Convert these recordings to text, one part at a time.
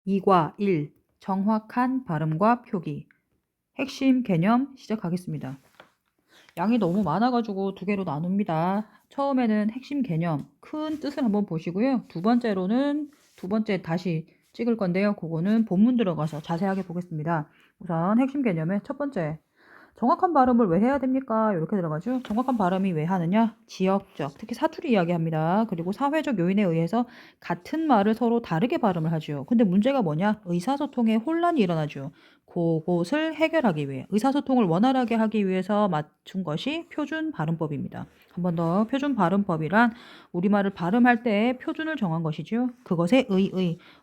2과 1. 정확한 발음과 표기. 핵심 개념 시작하겠습니다. 양이 너무 많아가지고 두 개로 나눕니다. 처음에는 핵심 개념, 큰 뜻을 한번 보시고요. 두 번째로는 두 번째 다시 찍을 건데요. 그거는 본문 들어가서 자세하게 보겠습니다. 우선 핵심 개념의 첫 번째. 정확한 발음을 왜 해야 됩니까? 이렇게 들어가죠. 정확한 발음이 왜 하느냐? 지역적, 특히 사투리 이야기합니다. 그리고 사회적 요인에 의해서 같은 말을 서로 다르게 발음을 하죠. 근데 문제가 뭐냐? 의사소통에 혼란이 일어나죠. 그것을 해결하기 위해 의사소통을 원활하게 하기 위해서 맞춘 것이 표준 발음법입니다. 한 번 더 표준 발음법이란 우리말을 발음할 때 표준을 정한 것이죠. 그것에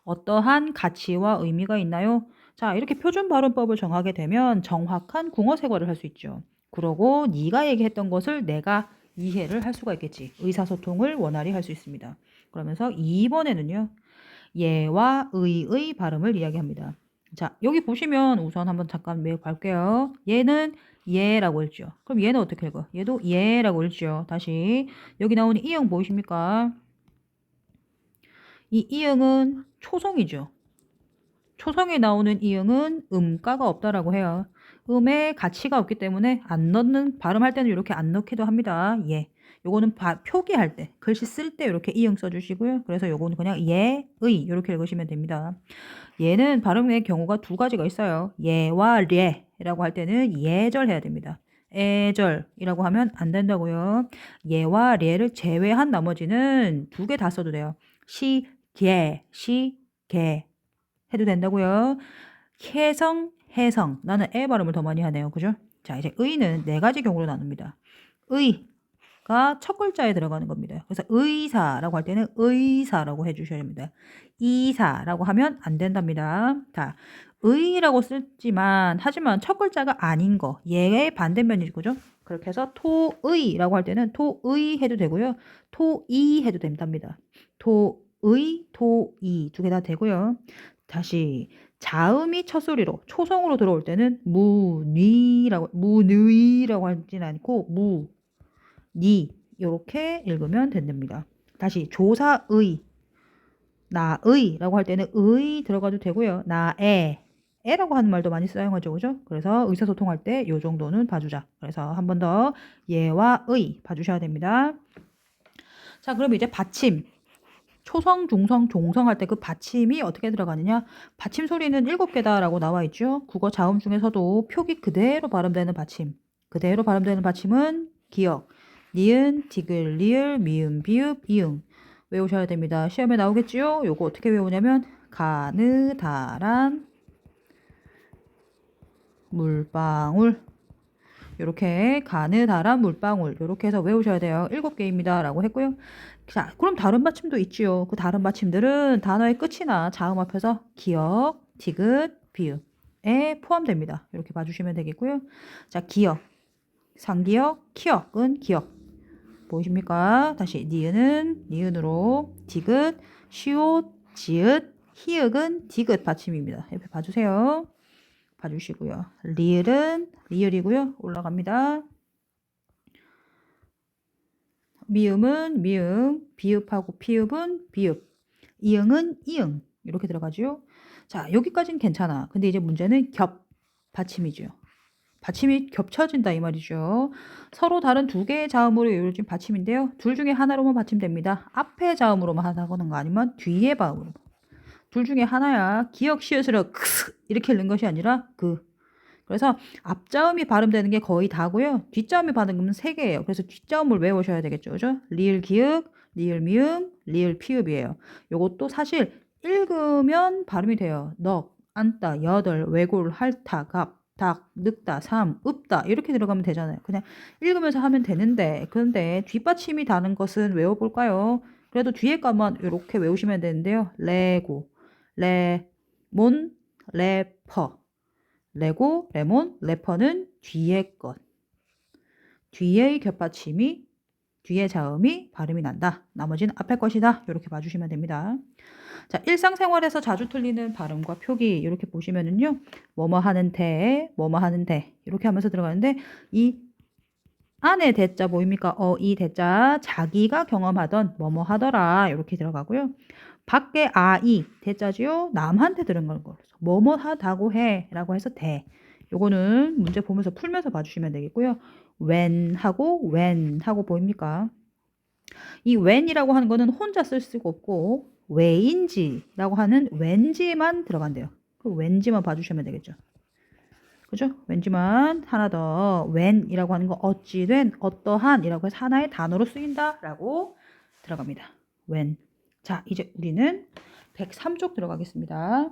어떠한 가치와 의미가 있나요? 자, 이렇게 표준 발음법을 정하게 되면 정확한 국어 회화를 할 수 있죠. 그러고 네가 얘기했던 것을 내가 이해를 할 수가 있겠지. 의사소통을 원활히 할 수 있습니다. 그러면서 2번에는요. 예와 의의 발음을 이야기합니다. 자, 여기 보시면 우선 한번 잠깐 매우 갈게요. 얘는 예라고 읽죠. 그럼 얘는 어떻게 읽어? 얘도 예라고 읽죠. 다시 여기 나오는 이응 보이십니까? 이 이응은 초성이죠. 초성에 나오는 이응은 음가가 없다라고 해요. 음에 가치가 없기 때문에 안 넣는 발음할 때는 이렇게 안 넣기도 합니다. 예. 요거는 표기할 때, 글씨 쓸 때 이렇게 이응 써주시고요. 그래서 요거는 그냥 예의 이렇게 읽으시면 됩니다. 얘는 발음의 경우가 두 가지가 있어요. 예와 례라고 할 때는 예절 해야 됩니다. 애절이라고 하면 안 된다고요. 예와 례를 제외한 나머지는 두 개 다 써도 돼요. 시개 해도 된다고요. 해성. 나는 애 발음을 더 많이 하네요. 그죠? 자, 이제 의는 네 가지 경우로 나눕니다. 의가 첫 글자에 들어가는 겁니다. 그래서 의사라고 할 때는 의사라고 해주셔야 됩니다. 이사라고 하면 안 된답니다. 자, 의라고 하지만 첫 글자가 아닌 거, 얘의 반대면이죠. 그죠? 그렇게 해서 토의라고 할 때는 토의 해도 되고요. 토이 해도 된답니다. 토의, 토이 두 개 다 되고요. 다시 자음이 첫 소리로 초성으로 들어올 때는 무뉘라고 하진 않고 니 이렇게 읽으면 된답니다. 다시 조사의 나의라고 할 때는 의 들어가도 되고요. 애라고 하는 말도 많이 사용하죠. 그죠? 그래서 의사소통할 때 이 정도는 봐주자. 그래서 한 번 더 예와 의 봐주셔야 됩니다. 자, 그럼 이제 받침. 초성, 중성, 종성 할 때 그 받침이 어떻게 들어가느냐? 받침 소리는 7개다라고 나와 있죠. 국어 자음 중에서도 표기 그대로 발음되는 받침. 그대로 발음되는 받침은 기역, 니은, 디귿, 리을, 미음, 비읍, 이응. 외우셔야 됩니다. 시험에 나오겠지요? 요거 어떻게 외우냐면 가느다란 물방울. 이렇게 가느다란 물방울 이렇게 해서 외우셔야 돼요. 7개입니다. 라고 했고요. 자, 그럼 다른 받침도 있지요. 그 다른 받침들은 단어의 끝이나 자음 앞에서 기역, 디귿, 비읍에 포함됩니다. 이렇게 봐주시면 되겠고요. 자, 기역, 상기역, 키역은 기역. 보이십니까? 다시 니은은 니은으로, 디귿, 시옷, 지읒, 히읗은 디귿 받침입니다. 옆에 봐주세요. 봐주시고요. 리을은 리을이고요. 올라갑니다. 미음은 미음, 비읍하고 피읍은 비읍, 이응은 이응 이렇게 들어가죠. 자, 여기까지는 괜찮아. 근데 이제 문제는 받침이죠. 받침이 겹쳐진다 이 말이죠. 서로 다른 두 개의 자음으로 이루어진 받침인데요. 둘 중에 하나로만 받침됩니다. 앞에 자음으로만 하거나 아니면 뒤에 자음으로. 둘 중에 하나야. 기역 시옷으로 이렇게 읽는 것이 아니라 그래서 앞자음이 발음되는 게 거의 다고요. 뒷자음이 발음은 3개예요. 그래서 뒷자음을 외우셔야 되겠죠. 그죠? 리을 기역, 리을 미음, 리을 피읍이에요. 요것도 사실 읽으면 발음이 돼요. 넉, 안따, 여덟, 외골, 할타, 갑, 닭, 늑다, 삼, 읍다 이렇게 들어가면 되잖아요. 그냥 읽으면서 하면 되는데 그런데 뒷받침이 다른 것은 외워볼까요? 그래도 뒤에 것만 이렇게 외우시면 되는데요. 레고, 레몬, 레퍼 레고, 레몬, 래퍼는 뒤에 것. 뒤의 겹받침이, 뒤의 자음이 발음이 난다. 나머지는 앞에 것이다. 이렇게 봐주시면 됩니다. 자, 일상생활에서 자주 틀리는 발음과 표기 이렇게 보시면은요. 뭐뭐 하는데, 뭐뭐 하는데 이렇게 하면서 들어가는데 이 안에 대자 보입니까? 이 대자 자기가 경험하던 뭐뭐 하더라 이렇게 들어가고요. 밖에 아이 대자지요. 남한테 들은 걸 그래서 뭐뭐 하다고 해라고 해서 대. 요거는 문제 보면서 풀면서 봐주시면 되겠고요. when 하고 보입니까? 이 when이라고 하는 거는 혼자 쓸 수가 없고 왜인지라고 하는 왠지만 들어간대요. 그 왠지만 봐주시면 되겠죠. 그죠? 왠지만 하나 더 when이라고 하는 거 어찌된 어떠한이라고 해서 하나의 단어로 쓰인다라고 들어갑니다. when. 자, 이제 우리는 103쪽 들어가겠습니다.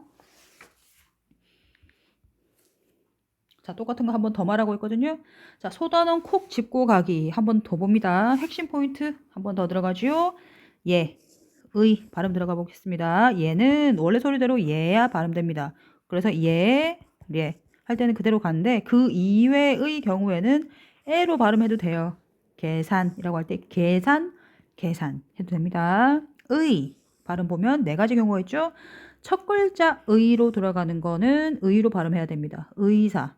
자, 똑같은 거 한 번 더 말하고 있거든요. 자, 소단원 콕 짚고 가기 한 번 더 봅니다. 핵심 포인트 한 번 더 들어가지요. 예, 의 발음 들어가 보겠습니다. 얘는 원래 소리대로 예야 발음됩니다. 그래서 예 할 때는 그대로 가는데 그 이외의 경우에는 에로 발음해도 돼요. 계산이라고 할 때 계산 해도 됩니다. 의 발음 보면 네 가지 경우가 있죠. 첫 글자 의로 들어가는 거는 의로 발음해야 됩니다. 의사.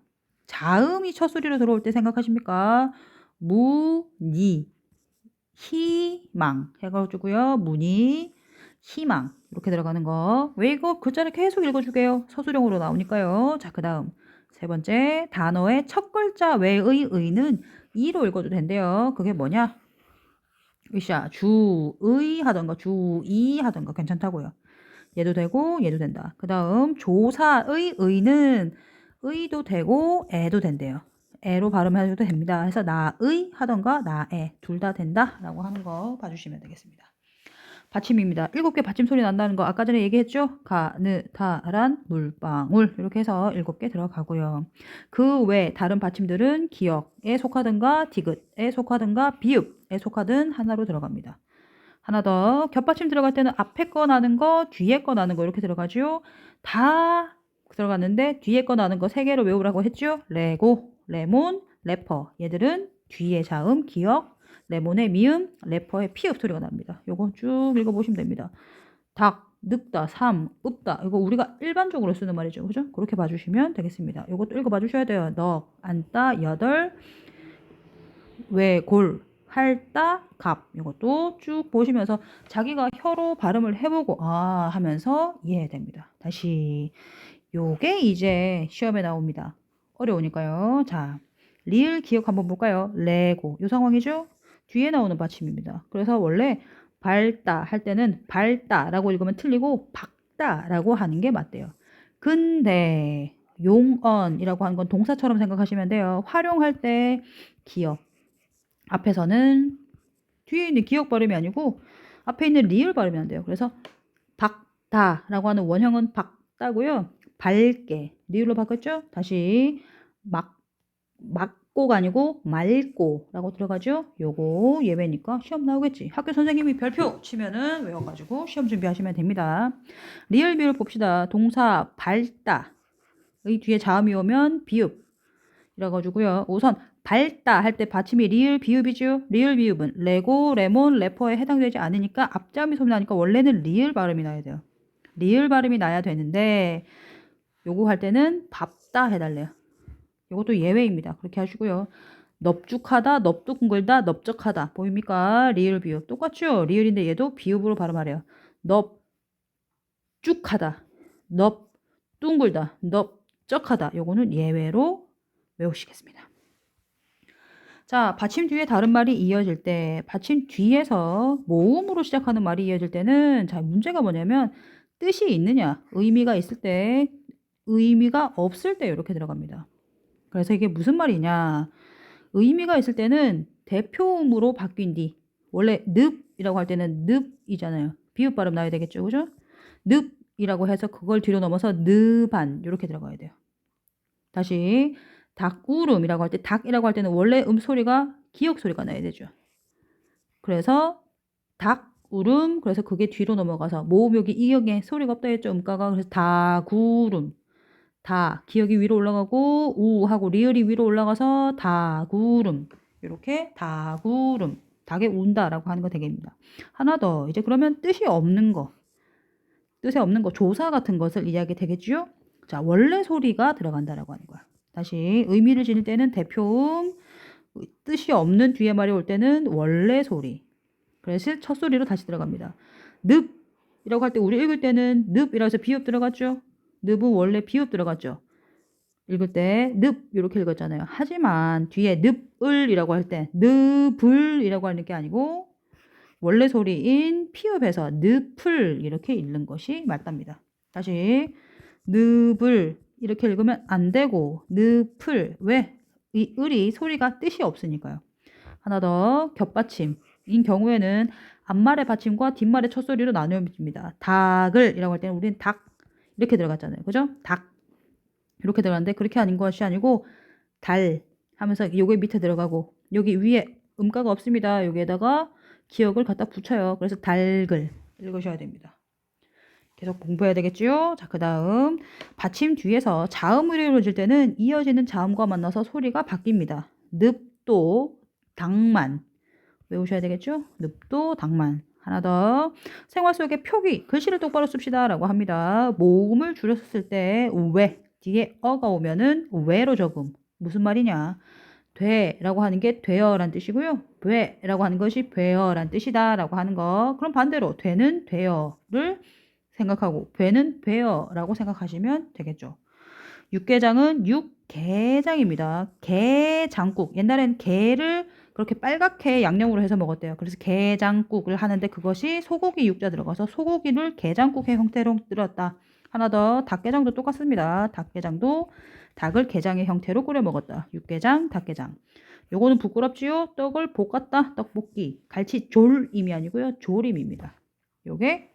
자음이 첫 소리로 들어올 때 생각하십니까? 무니 희망 해가지고요. 무니 희망 이렇게 들어가는 거. 왜 이거 글자를 계속 읽어주게요. 서술형으로 나오니까요. 자, 그 다음 세 번째 단어의 첫 글자 외의 의는 이로 읽어도 된대요. 그게 뭐냐? 으쌰 주의 하던가 주의 하던가 괜찮다고요. 얘도 되고 얘도 된다. 그 다음 조사의 의는 의도 되고 애도 된대요. 애로 발음해도 됩니다. 해서 나의 하던가 나애 둘 다 된다라고 하는 거 봐주시면 되겠습니다. 받침입니다. 7개 받침 소리 난다는 거 아까 전에 얘기했죠? 가느다란 물방울 이렇게 해서 7개 들어가고요. 그 외 다른 받침들은 기역에 속하든가 디귿에 속하든가 비읍에 속하든 하나로 들어갑니다. 하나 더 겹받침 들어갈 때는 앞에 거 나는 거 뒤에 거 나는 거 이렇게 들어가죠. 다 들어갔는데 뒤에 거 나는 거 3개로 외우라고 했죠. 레고, 레몬, 래퍼 얘들은 뒤에 자음, 기역, 레몬의 미음, 래퍼의 피읍 소리가 납니다. 요거 쭉 읽어보시면 됩니다. 닭, 늙다, 삼, 읍다 이거 우리가 일반적으로 쓰는 말이죠. 그죠? 그렇게 봐주시면 되겠습니다. 요것도 읽어봐 주셔야 돼요. 너, 안따, 여덟, 왜, 골, 할따, 갑 이것도 쭉 보시면서 자기가 혀로 발음을 해보고 아 하면서 이해됩니다. 다시 요게 이제 시험에 나옵니다. 어려우니까요. 자, 리을 기억 한번 볼까요? 레고 요 상황이죠? 뒤에 나오는 받침입니다. 그래서 원래 밝다 할 때는 밝다라고 읽으면 틀리고 박다라고 하는 게 맞대요. 근데 용언이라고 하는 건 동사처럼 생각하시면 돼요. 활용할 때 기억 앞에서는 뒤에 있는 기억 발음이 아니고 앞에 있는 리을 발음이 안 돼요. 그래서 박다라고 하는 원형은 박다고요. 밝게 리을로 바꿨죠? 다시 막고가 아니고 맑고라고 들어가죠? 요거 예외니까 시험 나오겠지. 학교 선생님이 별표 치면은 외워가지고 시험 준비하시면 됩니다. 리을 비율 봅시다. 동사 밝다 의 뒤에 자음이 오면 비읍 이래가지고요. 우선 밝다 할 때 받침이 리을 비읍이죠. 리을 비읍은 레고, 레몬, 래퍼에 해당되지 않으니까 앞자음이 소리 나니까 원래는 리을 발음이 나야 돼요. 리을 발음이 나야 되는데 요거 할 때는 밥다 해달래요. 요것도 예외입니다. 그렇게 하시고요. 넙죽하다, 넙둥글다, 넓적하다 보입니까? 리을 비읍 똑같죠? 리을인데 얘도 비읍으로 발음하래요. 넙죽하다, 넙둥글다, 넓적하다 요거는 예외로 외우시겠습니다. 자, 받침 뒤에 다른 말이 이어질 때, 받침 뒤에서 모음으로 시작하는 말이 이어질 때는, 자, 문제가 뭐냐면, 뜻이 있느냐, 의미가 있을 때, 의미가 없을 때 이렇게 들어갑니다. 그래서 이게 무슨 말이냐, 의미가 있을 때는 대표음으로 바뀐 뒤, 원래 늪이라고 할 때는 늪이잖아요. 비읍 발음 나야 되겠죠, 그죠? 늪이라고 해서 그걸 뒤로 넘어서 늪한, 이렇게 들어가야 돼요. 다시, 닭울음이라고 할 때 닭이라고 할 때는 원래 소리가 기역 소리가 나야 되죠. 그래서 닭울음 그래서 그게 뒤로 넘어가서 모음 여기 이역에 소리가 없다 했죠. 음가가 그래서 다구름 다 기역이 위로 올라가고 우 하고 리을이 위로 올라가서 다구름 이렇게 다구름 닭에 운다라고 하는 거 되겠습니다. 하나 더 이제 그러면 뜻이 없는 거 뜻이 없는 거 조사 같은 것을 이야기 되겠죠. 자 원래 소리가 들어간다라고 하는 거야. 다시 의미를 지닐 때는 대표음, 뜻이 없는 뒤에 말이 올 때는 원래 소리. 그래서 첫 소리로 다시 들어갑니다. 늪, 이라고 할 때 우리 읽을 때는 늪이라고 해서 비읍 들어갔죠. 늪은 원래 비읍 들어갔죠. 읽을 때 늪 이렇게 읽었잖아요. 하지만 뒤에 늪을이라고 할 때 늪을이라고 하는 게 아니고 원래 소리인 피읍에서 늪을 이렇게 읽는 것이 맞답니다. 다시 늪을 이렇게 읽으면 안 되고 늪을 왜? 이 을이 소리가 뜻이 없으니까요. 하나 더 겹받침인 경우에는 앞말의 받침과 뒷말의 첫소리로 나누어집니다. 닭을 이라고 할 때는 우리는 닭 이렇게 들어갔잖아요. 그죠? 닭 이렇게 들어갔는데 그렇게 하는 것이 아니고 달 하면서 요게 밑에 들어가고 여기 위에 음가가 없습니다. 여기에다가 기억을 갖다 붙여요. 그래서 닭을 읽으셔야 됩니다. 계속 공부해야 되겠죠? 자, 그 다음 받침 뒤에서 자음을 이루어질 때는 이어지는 자음과 만나서 소리가 바뀝니다. 늪도 당만 외우셔야 되겠죠? 늪도 당만. 하나 더 생활 속의 표기 글씨를 똑바로 씁시다 라고 합니다. 모음을 줄였을 때 왜 뒤에 어가 오면은 왜로 적음. 무슨 말이냐? 돼라고 하는 게 되어란 뜻이고요. 돼라고 하는 것이 되어란 뜻이다라고 하는 거. 그럼 반대로 되는 되어를 생각하고 되는 되어라고 생각하시면 되겠죠. 육개장은 육개장입니다. 게장국. 옛날엔 게를 그렇게 빨갛게 양념으로 해서 먹었대요. 그래서 게장국을 하는데 그것이 소고기 육자 들어가서 소고기를 게장국의 형태로 끓였다. 하나 더 닭게장도 똑같습니다. 닭게장도 닭을 게장의 형태로 끓여 먹었다. 육개장, 닭게장. 요거는 부끄럽지요? 떡을 볶았다. 떡볶이. 갈치졸임이 아니고요. 조림입니다. 요게